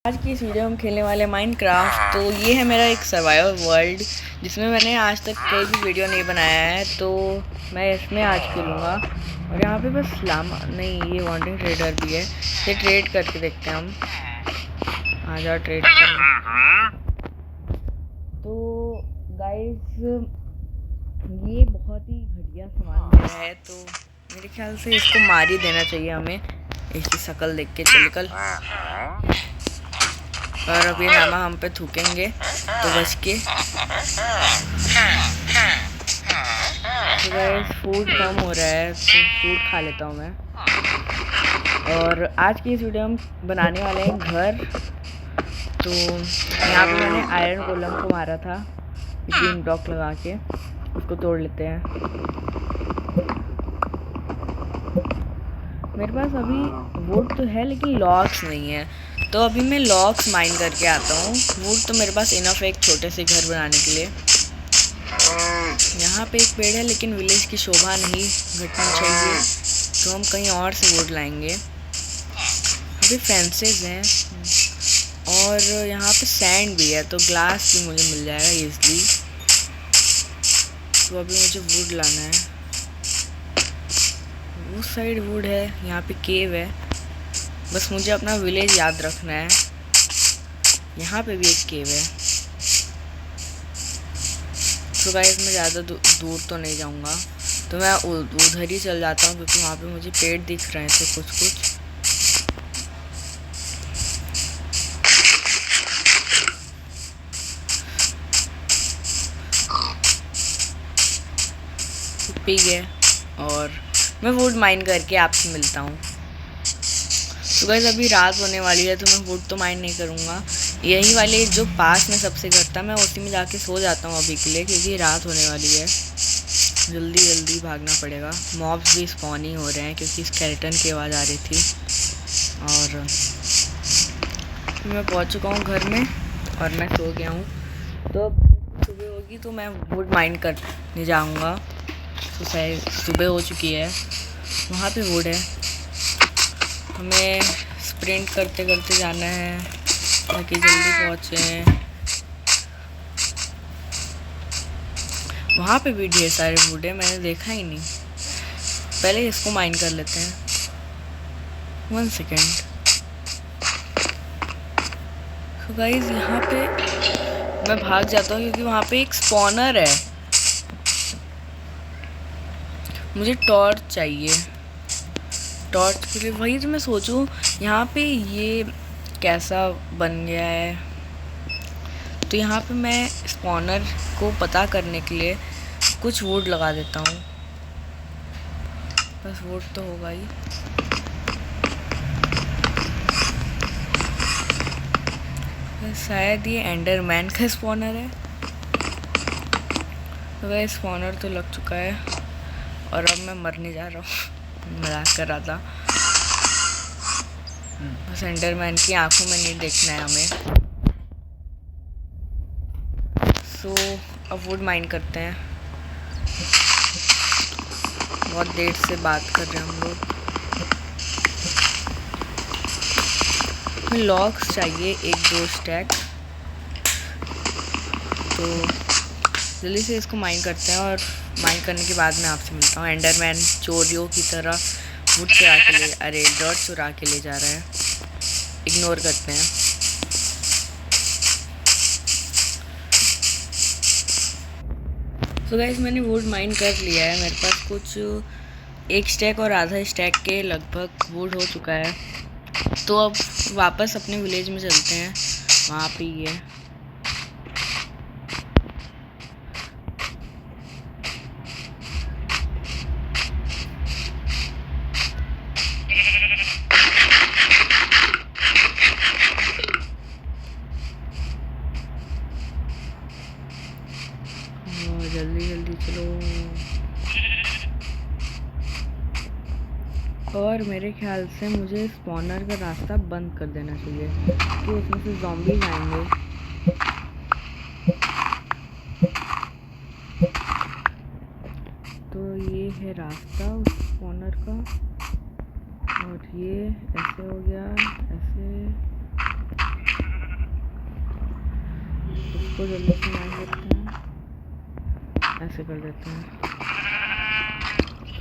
आज की इस वीडियो में हम खेलने वाले माइनक्राफ्ट। तो ये है मेरा एक सर्वाइवल वर्ल्ड जिसमें मैंने आज तक कोई भी वीडियो नहीं बनाया है, तो मैं इसमें आज खेलूँगा। और यहाँ पे बस लामा नहीं, ये वांडरिंग ट्रेडर भी है, ये ट्रेड करके देखते हैं हम। आ जाओ ट्रेड करने। तो गाइस ये बहुत ही घटिया सामान दे रहा है, तो मेरे ख्याल से इसको मार ही देना चाहिए हमें, इसकी शक्ल देख के। चल निकल। और अब ये नामा हम पे थूकेंगे तो बच के। तो गाइस फूड कम हो रहा है तो फूड खा लेता हूँ मैं। और आज की इस वीडियो में बनाने वाले हैं घर। तो यहाँ पे मैंने आयरन गोलम को मारा था ग्रीन ब्लॉक लगा के, उसको तोड़ लेते हैं। मेरे पास अभी वुड तो है लेकिन लॉक्स नहीं है, तो अभी मैं लॉक्स माइन करके आता हूँ। वुड तो मेरे पास इनफ है एक छोटे से घर बनाने के लिए। यहाँ पे एक पेड़ है लेकिन विलेज की शोभा नहीं घटनी चाहिए, तो हम कहीं और से वुड लाएंगे। अभी फेंसेस हैं और यहाँ पे सैंड भी है, तो ग्लास भी मुझे मिल जाएगा ईजली। तो अभी मुझे वुड लाना है। उस साइड वुड है, यहाँ पे केव है, बस मुझे अपना विलेज याद रखना है। यहाँ पे भी एक केव है। तो गाइस मैं ज़्यादा दूर तो नहीं जाऊँगा, तो मैं उधर ही चल जाता हूँ क्योंकि वहाँ पे मुझे पेड़ दिख रहे थे कुछ। पी गए और मैं वुड माइन करके आपसे मिलता हूँ। तो गाइस अभी रात होने वाली है, तो मैं वुड तो माइन नहीं करूँगा। यही वाले जो पास में सबसे घर था, मैं उसी में जाके सो जाता हूँ अभी के लिए, क्योंकि रात होने वाली है। जल्दी भागना पड़ेगा। मॉब्स भी स्पॉन ही हो रहे हैं क्योंकि स्केलेटन की आवाज़ आ रही थी। और मैं पहुँच चुका हूँ घर में और मैं सो गया हूँ। तो सुबह होगी तो मैं वुड माइन करने जाऊँगा। तो सुबह हो चुकी है, वहाँ पे वुड है। हमें स्प्रिंट करते करते जाना है ताकि जल्दी पहुँचें। वहाँ पे भी ढेर सारे वुड है, मैंने देखा ही नहीं। पहले इसको माइन कर लेते हैं। 1 सेकेंड। तो गाइस यहाँ पे मैं भाग जाता हूँ क्योंकि वहाँ पे एक स्पॉनर है। मुझे टॉर्च चाहिए, टॉर्च के लिए वही तो मैं सोचूं यहाँ पे ये कैसा बन गया है। तो यहाँ पे मैं स्पॉनर को पता करने के लिए कुछ वुड लगा देता हूँ। बस वुड तो होगा ही। शायद ये एंडरमैन का स्पॉनर है। तो वह स्पॉनर तो लग चुका है और अब मैं मरने जा रहा हूँ। मजाक कर रहा था। बस एंडरमैन की आंखों में नहीं देखना है हमें। सो अब वुड माइन करते हैं। बहुत देर से बात कर रहे हैं हम लोग। लॉक्स चाहिए 1-2 स्टैक, तो जल्दी से इसको माइन करते हैं। और माइन करने के बाद मैं आपसे मिलता हूँ। एंडरमैन चोरियों की तरह वुड चुरा के ले डर्ट चुरा के ले जा रहे हैं। इग्नोर करते हैं। तो गाइस मैंने वुड माइन कर लिया है। मेरे पास कुछ 1 स्टैक और आधा स्टैक के लगभग वुड हो चुका है। तो अब वापस अपने विलेज में चलते हैं, वहाँ पे ही है। जल्दी चलो। और मेरे ख्याल से मुझे स्पॉनर का रास्ता बंद कर देना चाहिए क्योंकि उसमें से ज़ॉम्बीज आएंगे। तो ये है रास्ता उस स्पॉनर का, और ये ऐसे हो गया, ऐसे इसको जल्दी से मार देते हैं, ऐसे कर देते हैं।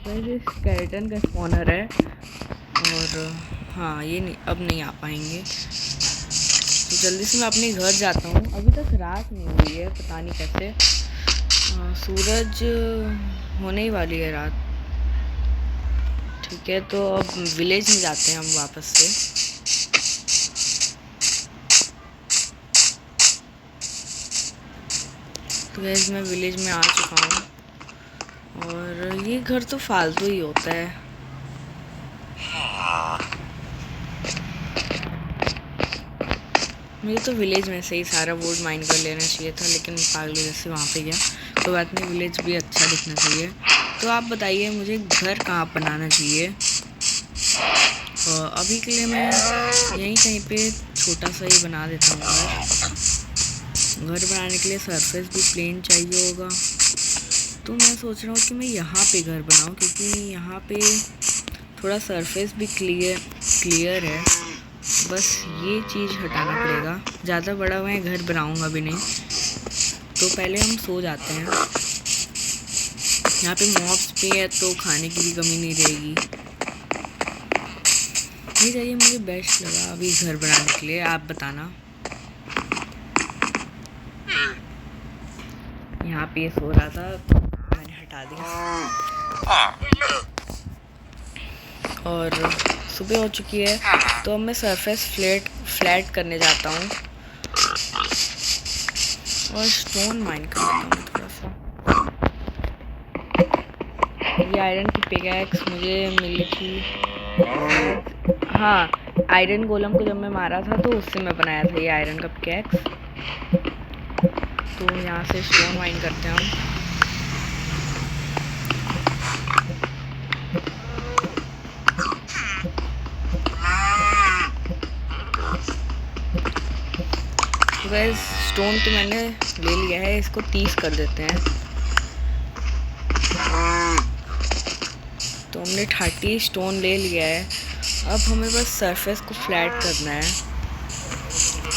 तो ये स्केलेटन का स्पॉनर है और हाँ ये नहीं, अब नहीं आ पाएंगे। तो जल्दी से मैं अपने घर जाता हूँ। अभी तक रात नहीं हुई है, पता नहीं कैसे। सूरज होने ही वाली है रात। ठीक है, तो अब विलेज में जाते हैं हम वापस से। तो गैस मैं विलेज में आ चुका हूँ और ये घर तो फालतू ही होता है। मुझे तो विलेज में से ही सारा वुड माइन कर लेना चाहिए था, लेकिन पागल जैसे वहाँ पे गया। कोई बात नहीं, विलेज भी अच्छा दिखना चाहिए। तो आप बताइए मुझे घर कहाँ बनाना चाहिए। अभी के लिए मैं यहीं कहीं पे छोटा सा ही बना देता हूँ घर बनाने के लिए सरफेस भी प्लेन चाहिए होगा। तो मैं सोच रहा हूँ कि मैं यहाँ पे घर बनाऊँ, क्योंकि यहाँ पे थोड़ा सरफेस भी क्लियर है। बस ये चीज़ हटाना पड़ेगा। ज़्यादा बड़ा मैं घर बनाऊँगा भी नहीं। तो पहले हम सो जाते हैं। यहाँ पे मॉब्स भी है तो खाने की भी कमी नहीं रहेगी। ये चाहिए मुझे बेस्ट लगा अभी घर बनाने के लिए, आप बताना। यहाँ पे सो रहा था तो मैंने हटा दिया। और सुबह हो चुकी है, तो अब मैं सरफेस फ्लैट करने जाता हूँ और स्टोन माइन कर लेता हूँ थोड़ा सा। ये आयरन की पिकैक्स मुझे मिली थी। हाँ, आयरन गोलम को जब मैं मारा था तो उससे मैं बनाया था ये आयरन का पिकैक्स। तो यहाँ से स्टोन माइन करते हैं हम। गैस स्टोन तो मैंने ले लिया है, इसको 30 कर देते हैं। तो हमने 30 स्टोन ले लिया है। अब हमें बस सरफेस को फ्लैट करना है।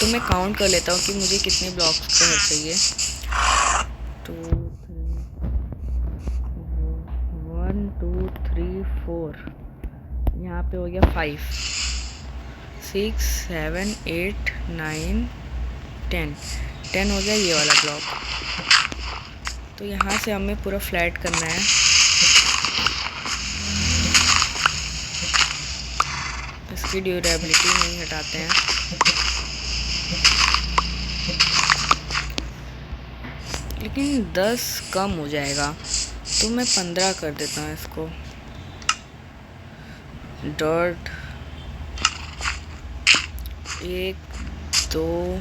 तो मैं काउंट कर लेता हूँ कि मुझे कितने ब्लॉक्स का चाहिए। तो 1 2 3 4, यहाँ पे हो गया 5 6 7 8 9 10 हो गया ये वाला ब्लॉक। तो यहाँ से हमें पूरा फ्लैट करना है। इसकी ड्यूरेबिलिटी नहीं हटाते हैं। लेकिन 10 कम हो जाएगा, तो मैं 15 कर देता हूँ इसको। डॉट 1 2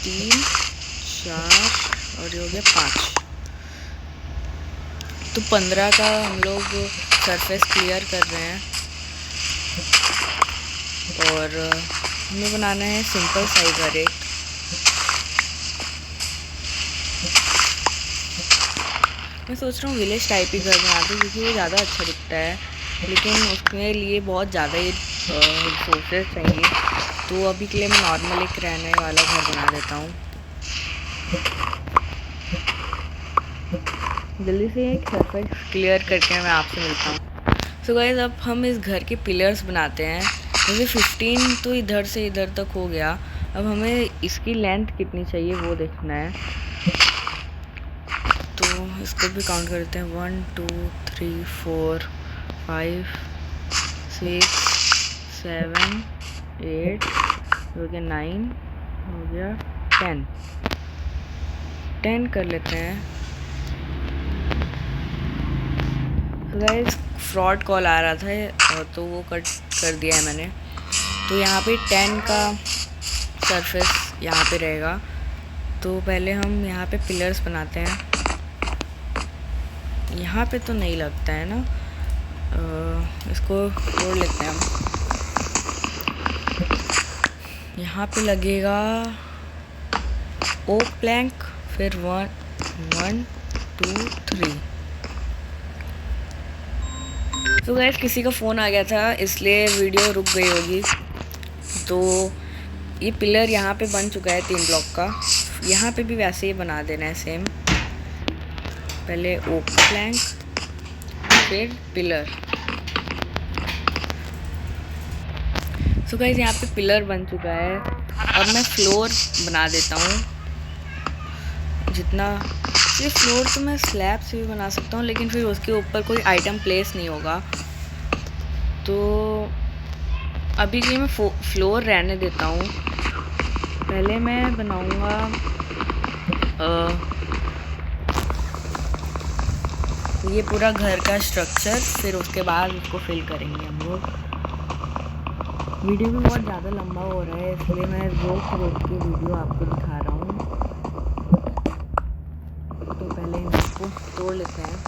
3 4 और ये हो गया 5। तो 15 का हम लोग सरफेस क्लियर कर रहे हैं। और हमें बनाना है सिंपल सा घर एक। मैं सोच रहा हूँ विलेज टाइप ही घर बना दूँ, क्योंकि वो ज़्यादा अच्छा दिखता है। लेकिन उसके लिए बहुत ज़्यादा ही रिसोर्सेज चाहिए। तो अभी के लिए मैं नॉर्मल एक रहने वाला घर बना देता हूँ। जल्दी से एक सरफेस क्लियर करके मैं आपसे मिलता हूँ। सो गाइस, अब हम इस घर के पिलर्स बनाते हैं। जैसे 15 तो इधर से इधर तक हो गया। अब हमें इसकी लेंथ कितनी चाहिए वो देखना है। तो इसको भी काउंट करते हैं। 1 2 3 4 5 6 7 8 हो गया 9 हो गया 10 कर लेते हैं। तो गाइस फ्रॉड कॉल आ रहा था तो वो कट कर दिया है मैंने। तो यहाँ पे 10 का सरफेस यहाँ पे रहेगा। तो पहले हम यहाँ पे पिलर्स बनाते हैं। यहाँ पे तो नहीं लगता है ना, इसको तोड़ लेते हैं हम। यहाँ पे लगेगा ओक प्लैंक, फिर 1 2 3। तो गाइस किसी का फ़ोन आ गया था, इसलिए वीडियो रुक गई होगी। तो ये पिलर यहाँ पे बन चुका है 3 ब्लॉक का। यहाँ पे भी वैसे ही बना देना है सेम, पहले ओक प्लैंक फिर पिलर। सो गाइस यहाँ पे पिलर बन चुका है। अब मैं फ्लोर बना देता हूँ जितना। ये फ्लोर तो मैं स्लैब से भी बना सकता हूँ, लेकिन फिर उसके ऊपर कोई आइटम प्लेस नहीं होगा, तो अभी के लिए मैं फ्लोर रहने देता हूँ। पहले मैं बनाऊँगा ये पूरा घर का स्ट्रक्चर, फिर उसके बाद उसको फिल करेंगे हम लोग। वीडियो भी बहुत ज़्यादा लंबा हो रहा है, इसलिए मैं रोक के वीडियो आपको दिखा रहा हूँ। तो पहले इसको तोड़ लेते हैं।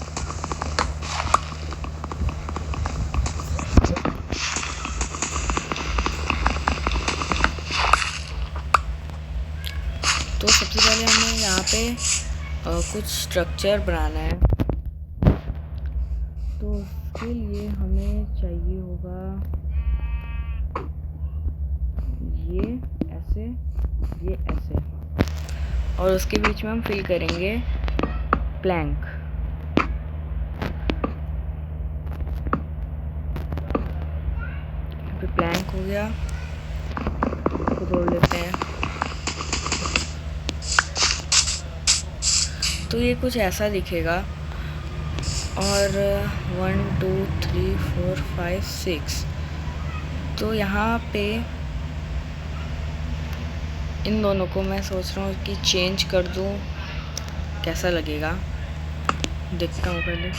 तो सबसे पहले हमें यहाँ पे कुछ स्ट्रक्चर बनाना है, तो उसके लिए हमें चाहिए होगा ये ऐसे, और उसके बीच में हम फिल करेंगे प्लैंक। यहाँ पे प्लैंक हो गया, इसको तोड़ लेते हैं। तो ये कुछ ऐसा दिखेगा, और 1 2 3 4 5 6। तो यहाँ पे इन दोनों को मैं सोच रहा हूँ कि चेंज कर दूँ, कैसा लगेगा देखता हूँ। पहले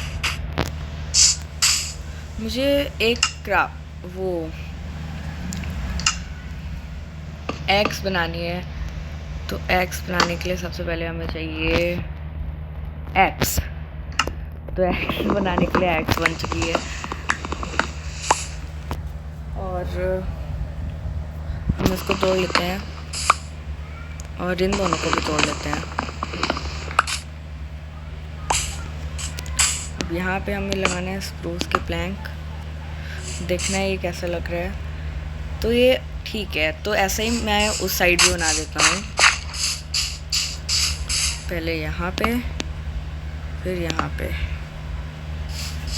मुझे एक वो एक्स बनानी है, तो एक्स बनाने के लिए सबसे पहले हमें चाहिए एक्स। तो एक्स बनाने के लिए एक्स बन चुकी है, और हम इसको तोड़ लेते हैं और इन दोनों को भी तोड़ लेते हैं। अब यहाँ पे हमें लगाना है स्प्रूस के प्लैंक। देखना है ये कैसा लग रहा है। तो ये ठीक है, तो ऐसा ही मैं उस साइड भी बना देता हूँ। पहले यहाँ पे फिर यहाँ पे।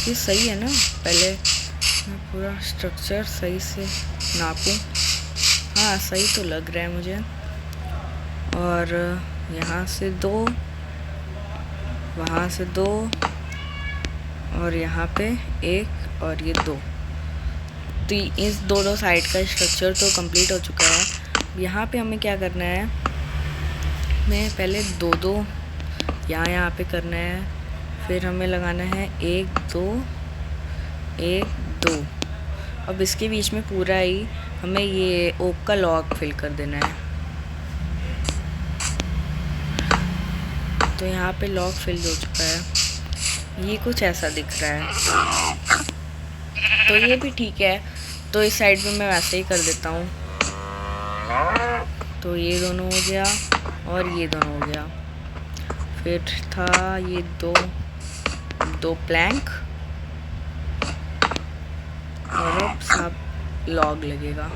ये सही है ना? पहले मैं पूरा स्ट्रक्चर सही से नापूं। हाँ सही तो लग रहा है मुझे। और यहाँ से 2, वहाँ से 2, और यहाँ पे 1 और ये 2। तो इस दोनों साइड का स्ट्रक्चर तो कंप्लीट हो चुका है। यहाँ पे हमें क्या करना है, मैं पहले 2 यहाँ पे करना है, फिर हमें लगाना है 1 2 1 2। अब इसके बीच में पूरा ही हमें ये ओक का लॉक फिल कर देना है। तो यहाँ पे लॉक फिल हो चुका है। ये कुछ ऐसा दिख रहा है, तो ये भी ठीक है। तो इस साइड पे मैं वैसे ही कर देता हूँ। तो ये दोनों हो गया और ये दोनों हो गया। फिर था ये 2 प्लैंक, और अब सब लॉग लगेगा।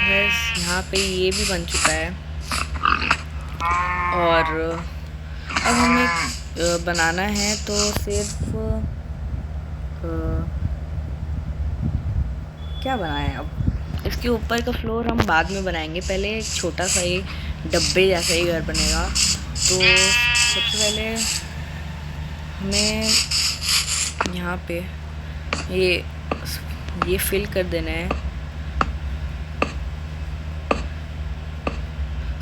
बस यहाँ पे ये भी बन चुका है। और अब हमें बनाना है, तो सिर्फ क्या बनाएं अब। इसके ऊपर का फ्लोर हम बाद में बनाएंगे, पहले एक छोटा सा ही डब्बे जैसा ही घर बनेगा। तो सबसे पहले हमें यहाँ पे ये फिल कर देना है।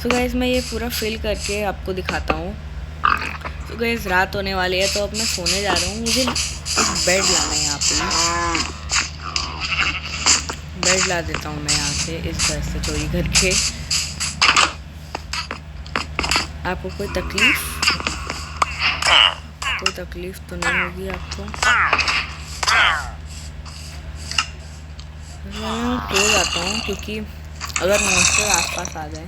तो गाइस मैं ये पूरा फिल करके आपको दिखाता हूँ। तो गाइस रात होने वाली है, तो अब मैं सोने जा रहा हूँ। मुझे एक बेड लाना है। यहाँ पे बेड ला देता हूँ मैं यहाँ से, इस घर से चोरी करके। आपको कोई तकलीफ तो नहीं होगी आपको। मैं सो जाता हूँ, क्योंकि अगर मॉन्स्टर आसपास आ जाए।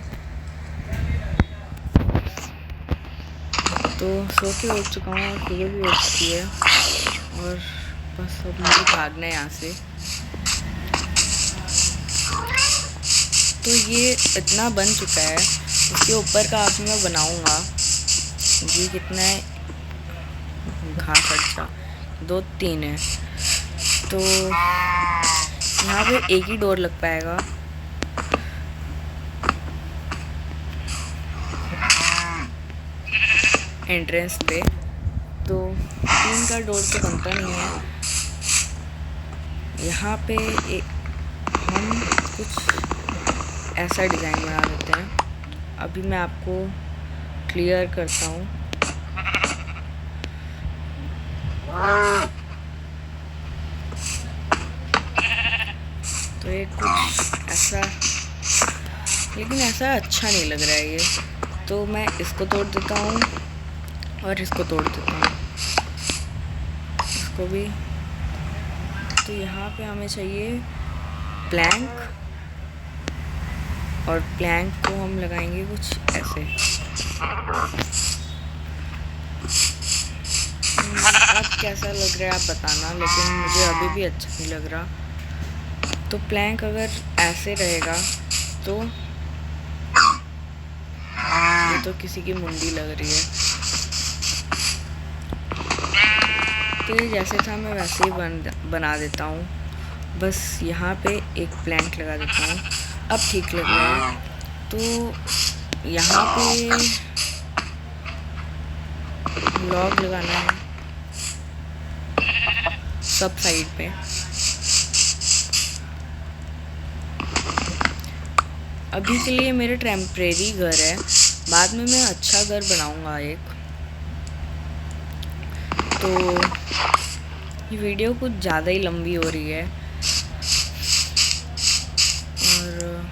तो सो के उठ चुका हूँ और सुबह भी उठ चुकी है, और बस अब मुझे भागना है यहाँ से। तो ये इतना बन चुका है, इसके ऊपर का अभी मैं बनाऊँगा। ये कितना है, घास अच्छा 2-3 है, तो यहाँ पे एक ही डोर लग पाएगा। एंट्रेंस पे तो 3 का डोर तो बनता नहीं है। यहाँ पे हम कुछ ऐसा डिज़ाइन बना देते हैं। अभी मैं आपको क्लियर करता हूँ। तो ये कुछ ऐसा, लेकिन ऐसा अच्छा नहीं लग रहा है ये, तो मैं इसको तोड़ देता हूँ और इसको तोड़ देता हूँ, इसको भी। तो यहाँ पे हमें चाहिए प्लैंक, और प्लैंक को हम लगाएंगे कुछ ऐसे। अब कैसा लग रहा है आप बताना, लेकिन मुझे अभी भी अच्छा नहीं लग रहा। तो प्लैंक अगर ऐसे रहेगा तो ये तो किसी की मुंडी लग रही है। तो ये जैसे था मैं वैसे ही बना देता हूँ। बस यहाँ पे एक प्लैंक लगा देता हूँ, अब ठीक लग रहा है। तो यहाँ पे लॉग लगाना है सब साइड पे। अभी के लिए मेरे टेम्परेरी घर है, बाद में मैं अच्छा घर बनाऊंगा एक। तो ये वीडियो कुछ ज़्यादा ही लंबी हो रही है, और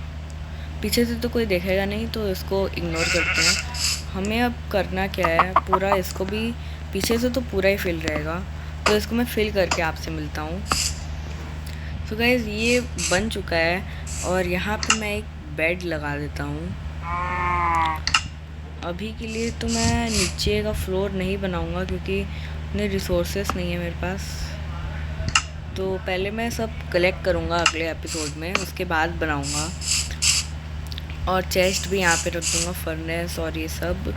पीछे से तो कोई देखेगा नहीं, तो इसको इग्नोर करते हैं। हमें अब करना क्या है, पूरा इसको भी पीछे से तो पूरा ही फिल रहेगा, तो इसको मैं फिल करके आपसे मिलता हूँ। तो गाइस ये बन चुका है, और यहाँ पे मैं एक बेड लगा देता हूँ। अभी के लिए तो मैं नीचे का फ्लोर नहीं बनाऊँगा, क्योंकि इतने रिसोर्सेस नहीं है मेरे पास। तो पहले मैं सब कलेक्ट करूँगा अगले एपिसोड में, उसके बाद बनाऊँगा। और चेस्ट भी यहाँ पे रख दूँगा, फर्नेस और ये सब।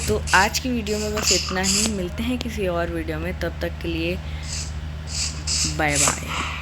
तो आज की वीडियो में बस इतना ही, मिलते हैं किसी और वीडियो में, तब तक के लिए बाय बाय।